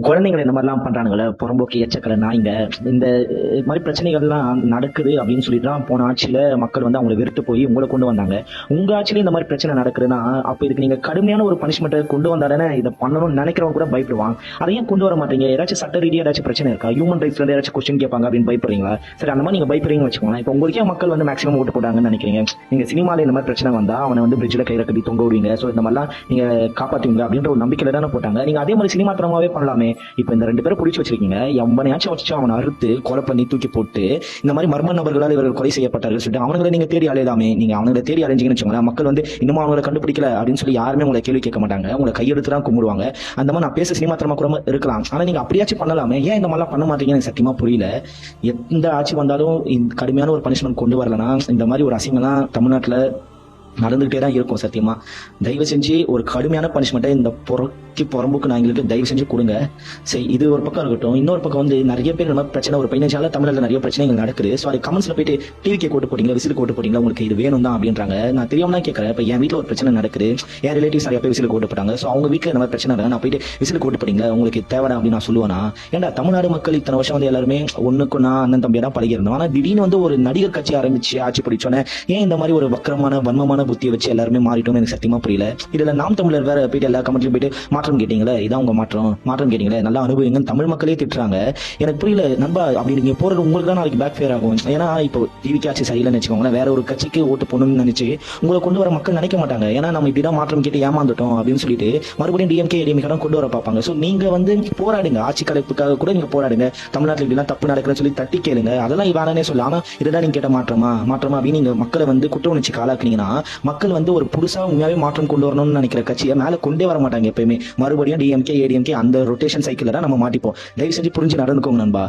குழந்தைகள் இந்த மாதிரிலாம் பண்றானுங்களே, புறம்போக்கு எச்சக்கல நாய்ங்க. இந்த மாதிரி பிரச்சனைகள்லாம் நடக்குது அப்படின்னு சொல்லிட்டு தான் போன ஆட்சியில மக்கள் வந்து அவங்கள வெறுத்து போய் உங்களை கொண்டு வந்தாங்க. உங்க ஆட்சியில இந்த மாதிரி பிரச்சனை நடக்குதுன்னா, அப்ப இதுக்கு நீங்க கடுமையான ஒரு பனிஷ்மெண்ட்டை கொண்டு வந்தாதானே இதை பண்ணணும்னு நினைக்கிறவங்க கூட பயப்படுவான். அதை ஏன் கொண்டு வர மாட்டீங்க? ஏதாச்சும் சட்ட ரீதியா ஏதாச்சும் பிரச்சனை இருக்கா? ஹியூமன் ரைட்ஸ்ல இருந்து ஏதாச்சும் கொஸ்டின் கேட்பாங்க அப்படின்னு பயப்படுறீங்களா? சரி, அந்த மாதிரி நீங்க பயப்படுறீங்கன்னு வச்சுக்கோங்களேன். இப்போ உங்களுக்கே மக்கள் வந்து மேக்ஸிமம் ஓட்டு போட்டாங்கன்னு நினைக்கிறீங்க. நீங்க சினிமால இந்த மாதிரி பிரச்சனை வந்தா அவனை வந்து பிரிட்ஜில் கையில கட்டி தொங்க விடுவீங்க. ஸோ இந்த மாதிரிலாம் நீங்க காப்பாத்துவீங்க அப்படின்ற ஒரு நம்பிக்கையில தானே போட்டாங்க. நீங்க அதே மாதிரி சினிமா தரமாவே பண்ணலாமே. இப்ப இந்த 2 பேரை பிடிச்சி வச்சிருக்கீங்க. எவனையாச்சும் வச்சு அவனை அறுத்து கொலை பண்ணி தூக்கி போட்டு இந்த மாதிரி மர்ம நபர்களால் இவர்கள் கொலை செய்யப்பட்டார்கள் சொல்லிட்டு அவங்களை நீங்க தேடி அலையலாமே. நீங்க அவங்களை தேடி அலைஞ்சிங்கன்னு வச்சுக்கோங்களேன், மக்கள் வந்து இன்னும் அவங்களை கண்டுபிடிக்கல அப்படின்னு சொல்லி யாருமே உங்களை கேள்வி கேட்க மாட்டாங்க. உங்களை கையெடுத்து தான் கும்பிடுவாங்க. அந்த மாதிரி நான் பேச சினிமா தரமா கூட இருக்கலாம். ஆனா நீங்க அப்படியாச்சும் பண்ணலாமே. ஏன் இந்த மாதிரிலாம் பண்ண மாட்டீங்கன்னு எனக்கு சத்தியமா புரியல. எந்த ஆட்சி வந்தாலும் இந்த கடுமையான ஒரு பனிஷ்மெண்ட் கொண்டு வரலன்னா இந்த மாதிரி ஒரு அசிங்கம்லாம் தமிழ்நாட்டுல நடந்துகிட்டே தான் இருக்கும். சத்தியமா தயவு செஞ்சு ஒரு கடுமையான பனிஷ்மெண்ட்டை இந்த புறம்போக்கு நாய்களுக்கு தயவு செஞ்சு கொடுங்க. சரி, இது ஒரு பக்கம் இருக்கட்டும். இன்னொரு பக்கம் வந்து நிறைய பேர் நம்ம பிரச்சனை ஒரு 15 நாள் தமிழ்ல நிறைய பிரச்சனைகள் நடக்குது. ஸோ அது கமெண்ட்ஸ்ல போயிட்டு டிவிக்கு கோட்டு போட்டீங்களா, விசில் கோட்டு போட்டீங்களா, உங்களுக்கு இது வேணும் தான் அப்படின்றாங்க. நான் தெரியாம தான் கேட்கறேன். இப்போ என் வீட்டில் ஒரு பிரச்சனை நடக்குது, என் ரிலேட்டிவ்ஸ் நிறைய பேர் விசில் கோட்டு போட்டாங்க. ஸோ அவங்க வீட்டில் இந்த மாதிரி பிரச்சனை நடக்குது, நான் போயிட்டு விசில் கோட்டு போட்டீங்களா, உங்களுக்கு தேவை அப்படின்னு நான் சொல்லுவேனா? ஏன்டா தமிழ்நாடு மக்கள் இத்தனை வருஷம் வந்து எல்லாருமே ஒண்ணுக்கு நான் அண்ணன் தம்பியா தான் பழகிருந்தோம். ஆனா திடீர்னு வந்து ஒரு நடிகர் கட்சி ஆரம்பிச்சு ஆட்சி பிடிச்சோன்னே ஏன் இந்த மாதிரி ஒரு வக்கரமான வன்மமான புத்தியை வச்சு எல்லாருமே மாறிட்டோம்னு எனக்கு சத்தியமா புரியல. இதுல நாம் தமிழர் வேற போயிட்டு எல்லா கமெண்ட்லயும் போயிட்டு மாற்றம் கேட்டீங்களே, இதான் உங்க மாற்றம் கேட்டீங்களே, நல்லா அனுபவிங்க தமிழ் மக்களே திட்டுறாங்க. எனக்கு புரியல நண்பா. அப்படி நீங்க போறது உங்களுக்கு தான் நாளைக்கு பேக் ஃபேர் ஆகும். ஏன்னா இப்போ டிவிக்கு ஆட்சி சரியில்லைன்னு வச்சுக்கோங்களேன், வேற ஒரு கட்சிக்கு ஓட்டு போடணும்னு நினைச்சு உங்களை கொண்டு வர மக்கள் நினைக்க மாட்டாங்க. ஏன்னா நம்ம இப்படிதான் மாற்றம் கேட்டு ஏமாந்துட்டோம் அப்படின்னு சொல்லிட்டு மறுபடியும் டிஎம்கே ஏடிஎம்கே கொண்டு வர பார்ப்பாங்க. ஸோ நீங்க வந்து போராடுங்க, ஆட்சி கலைப்புக்காக கூட நீங்க போராடுங்க. தமிழ்நாட்டில் இப்படிலாம் தப்பு நடக்குதுன்னு சொல்லி தட்டி கேளுங்க. அதெல்லாம் வேணானே சொல்லலாம். ஆனா இதுதான் நீங்க கேட்ட மாற்றமா அப்படின்னு நீங்க மக்களை வந்து குற்ற உணர்ச்சிக்கு ஆளாக்குனீங்கன்னா மக்கள் வந்து ஒரு புதுசா உண்மையாவே மாற்றம் கொண்டு வரணும்னு நினைக்கிற கட்சியை மேல கொண்டே வர மாட்டாங்க. எப்பயுமே மறுபடியும் டிஎம்கே ஏடிஎம்கே அந்த ரொட்டேஷன் சைக்கிள் தான் நம்ம மாட்டிப்போம். தயவு செஞ்சு புரிஞ்சு நடந்துக்கோங்க நண்பா.